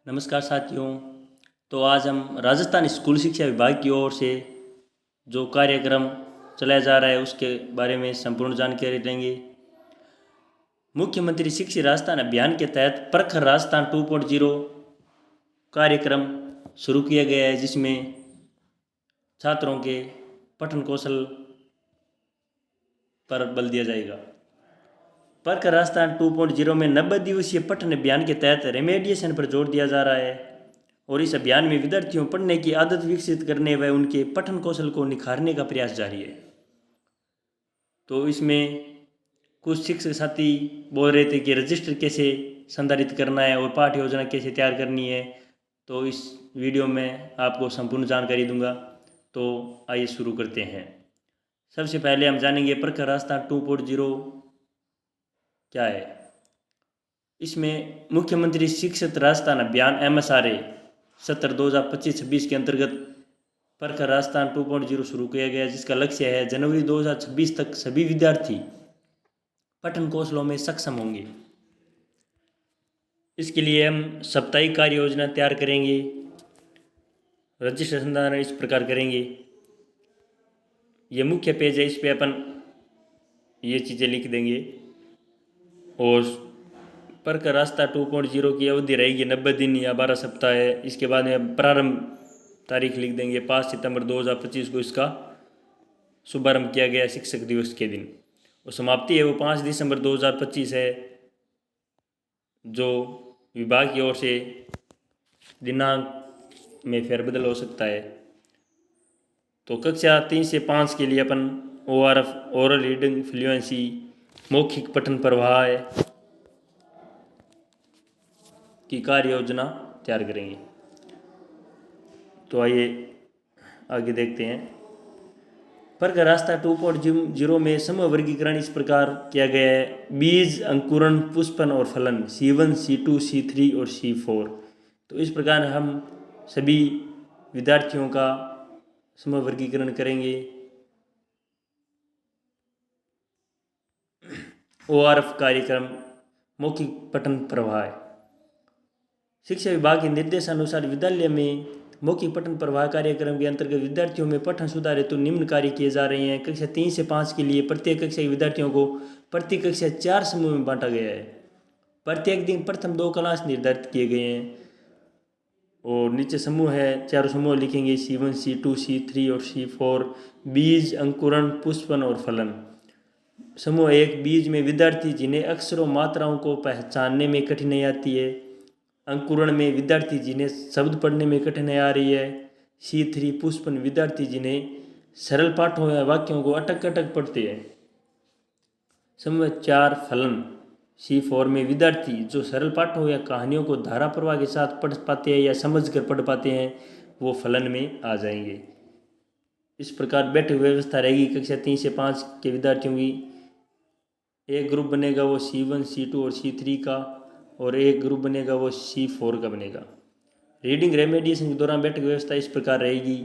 नमस्कार साथियों। तो आज हम राजस्थान स्कूल शिक्षा विभाग की ओर से जो कार्यक्रम चलाया जा रहा है उसके बारे में संपूर्ण जानकारी देंगे। मुख्यमंत्री शिक्षित राजस्थान अभियान के तहत प्रखर राजस्थान 2.0 कार्यक्रम शुरू किया गया है, जिसमें छात्रों के पठन कौशल पर बल दिया जाएगा। प्रखर राजस्थान 2.0 में 90 दिवसीय पठन अभियान के तहत रेमेडिएशन पर जोर दिया जा रहा है और इस अभियान में विद्यार्थियों पढ़ने की आदत विकसित करने व उनके पठन कौशल को निखारने का प्रयास जारी है। तो इसमें कुछ शिक्षक साथी बोल रहे थे कि रजिस्टर कैसे संधारित करना है और पाठ्य योजना कैसे तैयार करनी है। तो इस वीडियो में आपको संपूर्ण जानकारी दूंगा। तो आइए शुरू करते हैं। सबसे पहले हम जानेंगे प्रखर राजस्थान 2.0 क्या है। इसमें मुख्यमंत्री शिक्षित राजस्थान अभियान MSRA सत्र 2025-26 के अंतर्गत प्रखर राजस्थान 2.0 शुरू किया गया, जिसका लक्ष्य है जनवरी 2026 तक सभी विद्यार्थी पठन कौशलों में सक्षम होंगे। इसके लिए हम साप्ताहिक कार्य योजना तैयार करेंगे। रजिस्ट्रेशन इस प्रकार करेंगे। ये मुख्य पेज है, इस पे अपन ये चीज़ें लिख देंगे। और प्रखर राजस्थान 2.0 की अवधि रहेगी 90 दिन या 12 सप्ताह है। इसके बाद में प्रारंभ तारीख लिख देंगे 5 सितंबर 2025 को इसका शुभारंभ किया गया शिक्षक दिवस के दिन, और समाप्ति है वो 5 दिसंबर 2025 है, जो विभाग की ओर से दिनांक में फेरबदल हो सकता है। तो कक्षा 3 से 5 के लिए अपन ORF ओरल रीडिंग फ्लुएंसी मौखिक पठन प्रवाह की कार्य योजना तैयार करेंगे। तो आइए आगे देखते हैं। प्रखर राजस्थान 2.0 में समूह वर्गीकरण इस प्रकार किया गया है: बीज, अंकुरण, पुष्पन और फलन C1, C2, C3 और C4। तो इस प्रकार हम सभी विद्यार्थियों का समूह वर्गीकरण करेंगे। ORF कार्यक्रम मौखिक पठन प्रवाह। शिक्षा विभाग के निर्देशानुसार विद्यालय में मौखिक पठन प्रवाह कार्यक्रम के अंतर्गत विद्यार्थियों में पठन सुधार हेतु निम्न कार्य किए जा रहे हैं। कक्षा 3 से 5 के लिए प्रत्येक कक्षा के विद्यार्थियों को प्रति कक्षा 4 समूह में बांटा गया है। प्रत्येक दिन प्रथम 2 क्लास निर्धारित किए गए हैं और नीचे समूह है, चारों समूह लिखेंगे C1, C2, C3 और C4। बीज, अंकुरण, पुष्पन और फलन। समूह 1 बीज में विद्यार्थी जिन्हें अक्षरों मात्राओं को पहचानने में कठिनाई आती है। अंकुरण में विद्यार्थी जिन्हें शब्द पढ़ने में कठिनाई आ रही है। C3 पुष्पन विद्यार्थी जिन्हें सरल पाठों या वाक्यों को अटक अटक पढ़ते हैं। समूह 4 फलन C4 में विद्यार्थी जो सरल पाठों या कहानियों को धारा प्रवाह के साथ पढ़ पाते हैं या समझ कर पढ़ पाते हैं, वो फलन में आ जाएंगे। इस प्रकार बैठक व्यवस्था रहेगी। कक्षा 3 से 5 के विद्यार्थियों की एक ग्रुप बनेगा वो C1, C2 और C3 का, और एक ग्रुप बनेगा वो C4 का बनेगा। रीडिंग रेमेडिएशन के दौरान बैठक व्यवस्था इस प्रकार रहेगी: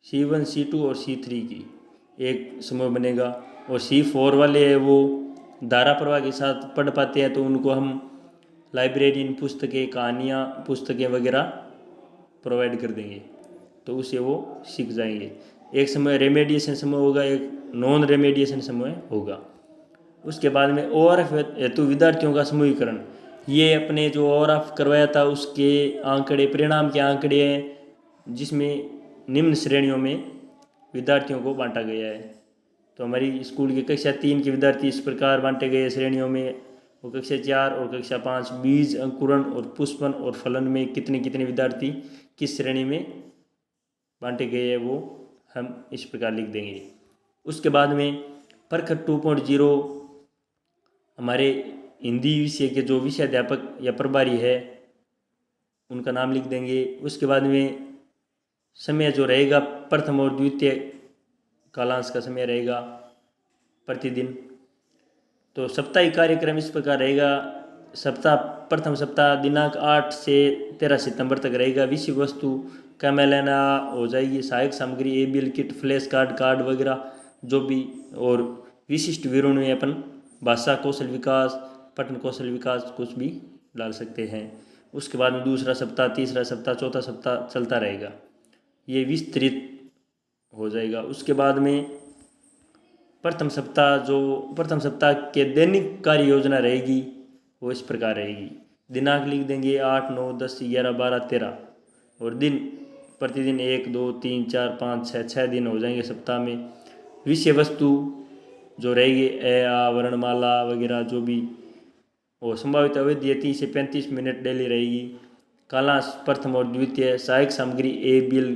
C1, C2 और C3 की एक समूह बनेगा, और C4 वाले हैं वो धारा प्रवाह के साथ पढ़ पाते हैं, तो उनको हम लाइब्रेरियन पुस्तकें, कहानियाँ, पुस्तकें वगैरह प्रोवाइड कर देंगे, तो उससे वो सीख जाएंगे। एक समूह रेमेडिएशन समूह होगा, एक नॉन रेमेडिएशन समूह होगा। उसके बाद में ORF हेतु विद्यार्थियों का समूहीकरण। ये अपने जो ORF करवाया था उसके आंकड़े, परिणाम के आंकड़े हैं, जिसमें निम्न श्रेणियों में विद्यार्थियों को बांटा गया है। तो हमारी स्कूल के कक्षा 3 के विद्यार्थी इस प्रकार बांटे गए श्रेणियों में, और कक्षा 4 और कक्षा 5 बीज, अंकुरण और पुष्पन और फलन में कितने कितने विद्यार्थी किस श्रेणी में बांटे गए हैं वो हम इस प्रकार लिख देंगे। उसके बाद में प्रखर 2.0 हमारे हिंदी विषय के जो विषय अध्यापक या प्रभारी है उनका नाम लिख देंगे। उसके बाद में समय जो रहेगा प्रथम और द्वितीय कालांश का समय रहेगा प्रतिदिन। तो साप्ताहिक कार्यक्रम इस प्रकार रहेगा: प्रथम सप्ताह दिनांक 8 से 13 सितंबर तक रहेगा। विषय वस्तु कैमेलेना हो जाएगी, सहायक सामग्री ABL kit, flash card, card वगैरह जो भी, और विशिष्ट विवरण में अपन भाषा कौशल विकास, पठन कौशल विकास कुछ भी डाल सकते हैं। उसके बाद में दूसरा सप्ताह, तीसरा सप्ताह, चौथा सप्ताह चलता रहेगा, ये विस्तृत हो जाएगा। उसके बाद में प्रथम सप्ताह के दैनिक कार्य योजना रहेगी वो इस प्रकार रहेगी। दिनांक लिख देंगे 8, 9, 10, 11, 12, 13 और दिन प्रतिदिन 1, 2, 3, 4, 5, 6 दिन हो जाएंगे सप्ताह में। विषय वस्तु जो रहेगी वर्णमाला वगैरह जो भी, और संभावित अवधि 30 से 35 मिनट डेली रहेगी। कालांश प्रथम और द्वितीय, सहायक सामग्री बिल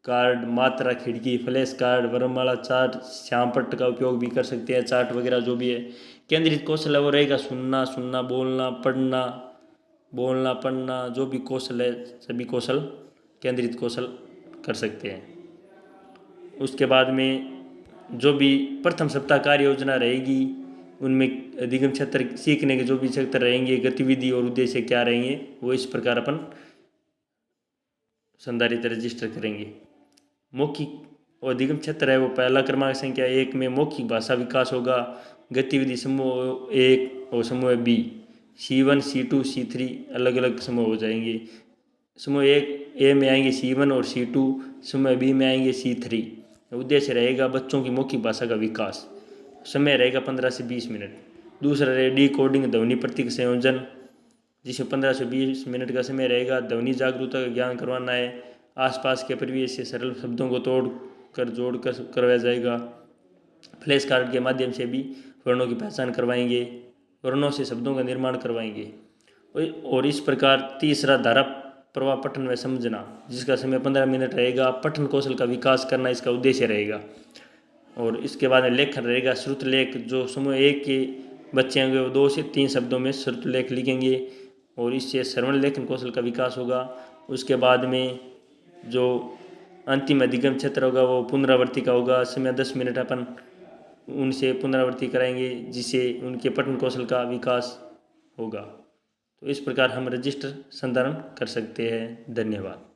कार्ड, मात्रा, खिड़की, फ्लैश कार्ड, वर्णमाला चार्ट, श्यामपट्ट का उपयोग भी कर सकते हैं, चार्ट वगैरह जो भी है। केंद्रित कौशल है वो रहेगा सुनना, बोलना पढ़ना जो भी कौशल है सभी कौशल केंद्रित कौशल कर सकते हैं। उसके बाद में जो भी प्रथम सप्ताह कार्य योजना रहेगी उनमें अधिगम क्षेत्र सीखने के जो भी क्षेत्र रहेंगे, गतिविधि और उद्देश्य क्या रहेंगे वो इस प्रकार अपन संधारित रजिस्टर करेंगे। मौखिक और अधिगम क्षेत्र है वो पहला क्रमांक संख्या 1 में मौखिक भाषा विकास होगा। गतिविधि समूह 1 और समूह बी, C1, C2, C3 अलग अलग समूह हो जाएंगे। समूह 1 ए में आएंगे C1 और C2, समूह बी में आएंगे C3। उद्देश्य रहेगा बच्चों की मौखिक भाषा का विकास। समय रहेगा 15 से 20 मिनट। दूसरा रहे डिकोडिंग ध्वनि प्रतीक संयोजन, जिसमें 15 से 20 मिनट का समय रहेगा। ध्वनि जागरूकता का ज्ञान करवाना है। आसपास के परिवेश से सरल शब्दों को जोड़ कर करवाया जाएगा। फ्लैश कार्ड के माध्यम से भी वर्णों की पहचान करवाएंगे, वर्णों से शब्दों का निर्माण करवाएंगे। और इस प्रकार तीसरा धारा प्रवाह पठन व समझना, जिसका समय 15 मिनट रहेगा। पठन कौशल का विकास करना इसका उद्देश्य रहेगा। और इसके बाद में लेखन रहेगा श्रुत लेख, जो समूह 1 के बच्चे होंगे वो 2 से 3 शब्दों में श्रुत लेख लिखेंगे और इससे श्रवण लेखन कौशल का विकास होगा। उसके बाद में जो अंतिम अधिगम क्षेत्र होगा वो पुनरावृत्ति का होगा। समय 10 मिनट अपन उनसे पुनरावृत्ति कराएंगे जिससे उनके पठन कौशल का विकास होगा। तो इस प्रकार हम रजिस्टर संधारण कर सकते हैं। धन्यवाद।